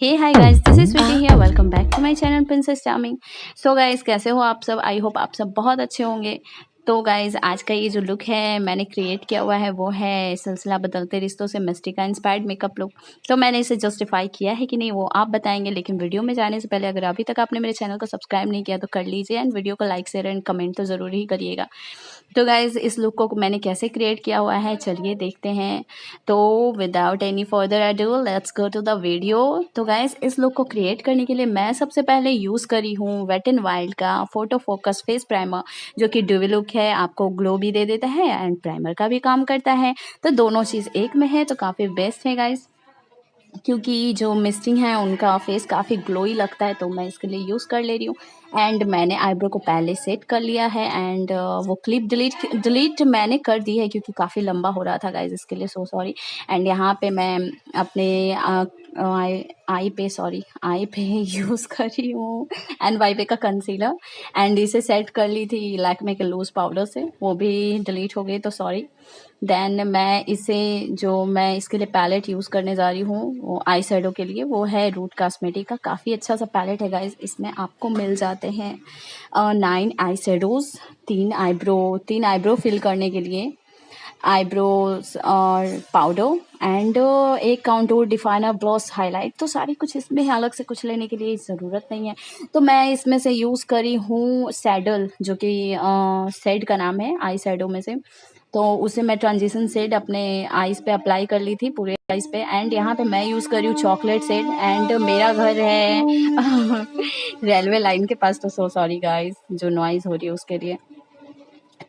Hey hi guys, this is Sweety here. Welcome back to my channel Princess Charming. So guys, कैसे हो आप सब? I hope आप सब बहुत अच्छे होंगे। तो गाइस, आज का ये जो लुक है मैंने क्रिएट किया हुआ है वो है सिलसिला बदलते रिश्तों से मिस्टी का इंस्पायर्ड मेकअप लुक। तो मैंने इसे जस्टिफाई किया है कि नहीं वो आप बताएंगे, लेकिन वीडियो में जाने से पहले अगर अभी तक आपने मेरे चैनल को सब्सक्राइब नहीं किया तो कर लीजिए एंड वीडियो को लाइक शेयर एंड कमेंट तो ज़रूर ही करिएगा। तो गाइज, इस लुक को मैंने कैसे क्रिएट किया हुआ है चलिए देखते हैं। तो without any further ado let's go to the video. तो गाइज, इस लुक को क्रिएट करने के लिए मैं सबसे पहले यूज़ करी हूँ वेट एंड वाइल्ड का फोटो फोकस फेस प्राइमर, जो कि ड्यूवी लुक है, आपको ग्लो भी दे देता है एंड प्राइमर का भी काम करता है। तो दोनों चीज़ एक में है तो काफ़ी बेस्ट है गाइज, क्योंकि जो मिस्टिंग है उनका फेस काफ़ी ग्लोई लगता है, तो मैं इसके लिए यूज़ कर ले रही हूँ। एंड मैंने आईब्रो को पहले सेट कर लिया है एंड वो क्लिप डिलीट मैंने कर दी है क्योंकि काफ़ी लंबा हो रहा था गाइज, इसके लिए सो सॉरी। एंड यहाँ पे मैं अपने आई पे यूज़ कर रही हूँ एंड वाई पे का कंसीलर एंड इसे सेट कर ली थी लैक्मे के लूज पाउडर से, वो भी डिलीट हो गई तो सॉरी। देन मैं इसे जो मैं इसके लिए पैलेट यूज़ करने जा रही हूँ वो आई शेडो के लिए, वो है रूट कॉस्मेटिक का। काफ़ी अच्छा सा पैलेट है गाइज, इसमें आपको मिल जाते हैं 9 आई शेडोज़, 3 आईब्रो फिल करने के लिए आईब्रोज और पाउडर एंड एक काउंटूर डिफाइनर ब्लॉस हाईलाइट। तो सारी कुछ इसमें है, अलग से कुछ लेने के लिए ज़रूरत नहीं है। तो मैं इसमें से यूज़ करी हूँ सैडल, जो कि शेड का नाम है आई शेडो में से। तो उसे मैं ट्रांजिशन शेड अपने आईज पे अप्लाई कर ली थी, पूरे आईज पे। एंड यहाँ पे मैं यूज़ करी हूँ चॉकलेट शेड एंड मेरा घर है रेलवे लाइन के पास, तो सो सॉरी गाइस जो नॉइज़ हो रही है उसके लिए।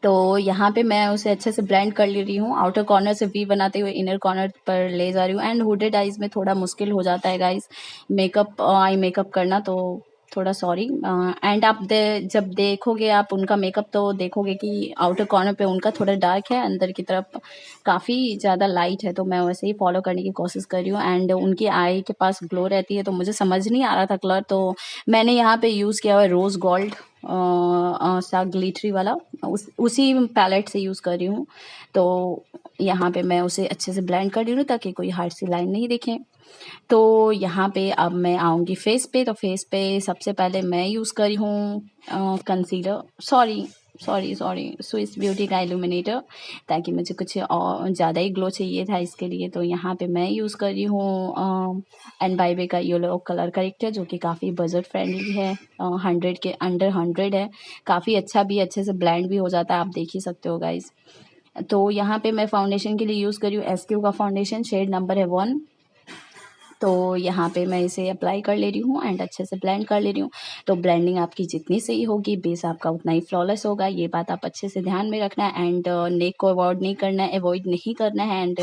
तो यहाँ पे मैं उसे अच्छे से ब्लेंड कर ले रही हूँ, आउटर कॉर्नर से वी बनाते हुए इनर कॉर्नर पर ले जा रही हूँ। एंड हुडेड आइज में थोड़ा मुश्किल हो जाता है गाइस आई मेकअप करना, तो थोड़ा सॉरी। एंड आप जब देखोगे आप उनका मेकअप तो देखोगे कि आउटर कॉर्नर पे उनका थोड़ा डार्क है, अंदर की तरफ काफ़ी ज़्यादा लाइट है, तो मैं वैसे ही फॉलो करने की कोशिश कर रही हूँ। एंड उनकी आई के पास ग्लो रहती है, तो मुझे समझ नहीं आ रहा था कलर, तो मैंने यहाँ पे यूज़ किया हुआ है रोज़ गोल्ड सा ग्लिटरी वाला, उसी पैलेट से यूज़ कर रही हूँ। तो यहाँ पे मैं उसे अच्छे से ब्लेंड कर रही हूँ ताकि कोई हार्ड सी लाइन नहीं दिखे। तो यहाँ पे अब मैं आऊँगी फेस पे। तो फेस पे सबसे पहले मैं यूज़ करी हूँ कंसीलर, सॉरी स्विस ब्यूटी का इल्यूमिनेटर, ताकि मुझे कुछ और ज़्यादा ही ग्लो चाहिए था इसके लिए। तो यहाँ पे मैं यूज़ कर रही हूँ एंड बाय का येलो कलर करेक्टर, जो कि काफ़ी बजट फ्रेंडली है, 100 के अंडर 100 है, काफ़ी अच्छा भी, अच्छे से ब्लेंड भी हो जाता है, आप देख ही सकते हो गाइज। तो यहाँ पे मैं फाउंडेशन के लिए यूज़ कर रही हूँ एसक्यू का फाउंडेशन, शेड नंबर है 1। तो यहाँ पे मैं इसे अप्लाई कर ले रही हूँ एंड अच्छे से ब्लेंड कर ले रही हूँ। तो ब्लेंडिंग आपकी जितनी सही होगी बेस आपका उतना ही फ्लॉलेस होगा, ये बात आप अच्छे से ध्यान में रखना है। एंड नेक को अवॉइड नहीं करना है एंड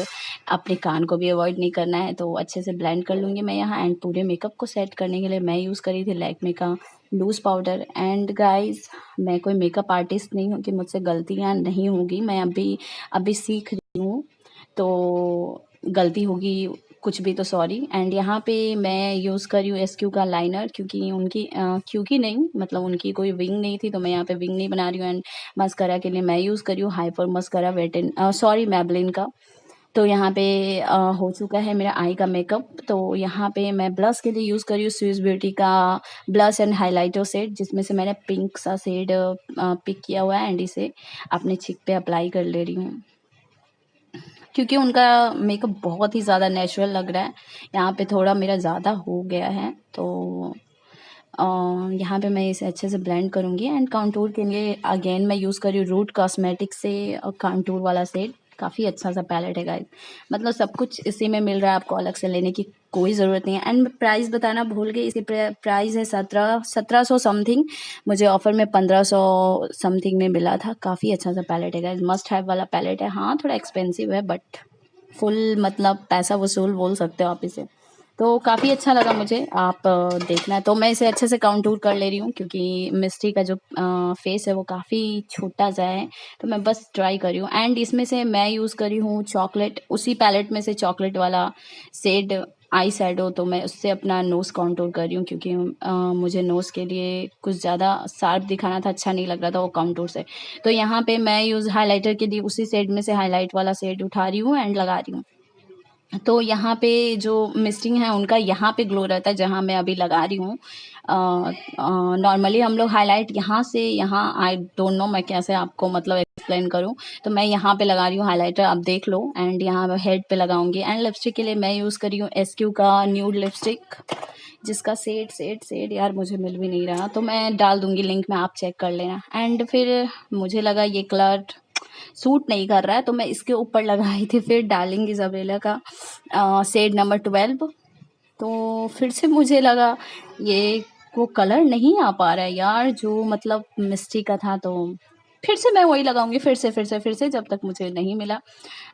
अपने कान को भी अवॉइड नहीं करना है। तो अच्छे से ब्लेंड कर लूँगी मैं यहाँ। एंड पूरे मेकअप को सेट करने के लिए मैं यूज़ करी थी लैक्मे का लूज़ पाउडर। एंड गाइज, मैं कोई मेकअप आर्टिस्ट नहीं हूँ कि मुझसे गलतियाँ नहीं होंगी, मैं अभी अभी सीख रही हूँ, तो गलती होगी कुछ भी तो सॉरी। एंड यहाँ पे मैं यूज़ कर रही हूँ एसक्यू का लाइनर, क्योंकि नहीं मतलब उनकी कोई विंग नहीं थी, तो मैं यहाँ पे विंग नहीं बना रही हूँ। एंड मस्करा के लिए मैं यूज़ कर रही हूँ हाइपर मस्करा मैबलिन का। तो यहाँ पे हो चुका है मेरा आई का मेकअप। तो यहाँ पे मैं ब्लश के लिए यूज़ कर रही हूँ स्विस ब्यूटी का ब्लश एंड हाइलाइटर सेट, जिसमें से मैंने पिंक सा शेड पिक किया हुआ है एंड इसे अपने चिक पे अप्लाई कर ले रही हूँ, क्योंकि उनका मेकअप बहुत ही ज़्यादा नेचुरल लग रहा है। यहाँ पे थोड़ा मेरा ज़्यादा हो गया है, तो यहाँ पे मैं इसे अच्छे से ब्लेंड करूँगी। एंड काउंटूर के लिए अगेन मैं यूज़ कर रही हूँ रूट कॉस्मेटिक से काउंटूर वाला शेड, काफ़ी अच्छा सा पैलेट है गाइस, मतलब सब कुछ इसी में मिल रहा है, आपको अलग से लेने की कोई ज़रूरत नहीं है। एंड प्राइस बताना भूल गई, इसकी प्राइस है 1700 समथिंग, मुझे ऑफर में 1500 समथिंग में मिला था। काफ़ी अच्छा सा पैलेट है गाइस, मस्ट हैव वाला पैलेट है। हाँ, थोड़ा एक्सपेंसिव है बट फुल मतलब पैसा वसूल बोल सकते हो आप इसे। तो काफ़ी अच्छा लगा मुझे, आप देखना। तो मैं इसे अच्छे से काउंटूर कर ले रही हूँ क्योंकि मिस्टी का जो फेस है वो काफ़ी छोटा सा है, तो मैं बस ट्राई कर रही हूँ। एंड इसमें से मैं यूज़ करी हूँ चॉकलेट, उसी पैलेट में से चॉकलेट वाला शेड आई शेडो, तो मैं उससे अपना नोज़ काउंटूर कर रही हूँ क्योंकि मुझे नोज़ के लिए कुछ ज़्यादा शार्प दिखाना था, अच्छा नहीं लग रहा था वो काउंटूर से। तो यहाँ पे मैं यूज़ हाइलाइटर के लिए उसी शेड में से हाईलाइट वाला शेड उठा रही हूँ एंड लगा रही हूँ। तो यहाँ पे जो मिस्टिंग है उनका यहाँ पे ग्लो रहता है जहाँ मैं अभी लगा रही हूँ। नॉर्मली हम लोग हाईलाइट यहाँ से यहाँ, आई डोंट नो मैं कैसे आपको मतलब एक्सप्लेन करूँ, तो मैं यहाँ पे लगा रही हूँ हाइलाइटर, आप देख लो। एंड यहाँ हेड पे लगाऊंगी। एंड लिपस्टिक के लिए मैं यूज़ कर रही हूँ SQ का न्यूड लिपस्टिक, जिसका शेड यार मुझे मिल भी नहीं रहा, तो मैं डाल दूंगी लिंक में, आप चेक कर लेना। एंड फिर मुझे लगा ये कलर सूट नहीं कर रहा है, तो मैं इसके ऊपर लगाई थी फिर डार्लिंग इज़ाबेला का शेड नंबर 12। तो फिर से मुझे लगा ये वो कलर नहीं आ पा रहा है यार जो मतलब मिस्टी का था, तो फिर से मैं वही लगाऊंगी, फिर से जब तक मुझे नहीं मिला।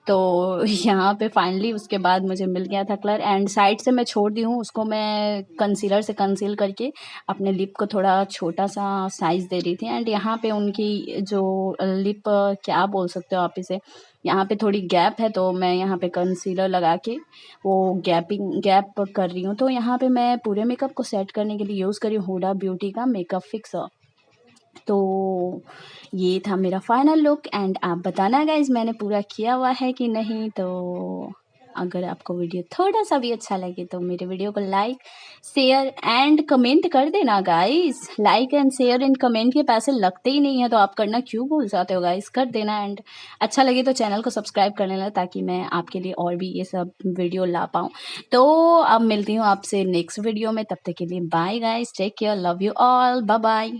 तो यहाँ पे फाइनली उसके बाद मुझे मिल गया था कलर। एंड साइड से मैं छोड़ दी हूँ उसको, मैं कंसीलर से कंसील करके अपने लिप को थोड़ा छोटा सा साइज दे रही थी। एंड यहाँ पे उनकी जो लिप, क्या बोल सकते हो आप इसे, यहाँ पे थोड़ी गैप है, तो मैं यहाँ पे कंसीलर लगा के वो गैप कर रही हूँ। तो यहाँ पे मैं पूरे मेकअप को सेट करने के लिए यूज़ करी हूँ हुडा ब्यूटी का मेकअप फिक्सर। तो ये था मेरा फाइनल लुक। एंड आप बताना गाइज मैंने पूरा किया हुआ है कि नहीं। तो अगर आपको वीडियो थोड़ा सा भी अच्छा लगे तो मेरे वीडियो को लाइक शेयर एंड कमेंट कर देना guys. Like and share and comment के पैसे लगते ही नहीं है, तो आप करना क्यों भूल जाते हो गाइज, कर देना। एंड अच्छा लगे तो चैनल को सब्सक्राइब कर लेना, ताकि मैं आपके लिए और भी ये सब वीडियो ला पाऊँ। तो अब मिलती हूँ आपसे नेक्स्ट वीडियो में, तब तक के लिए bye guys, take care, love you all, bye bye.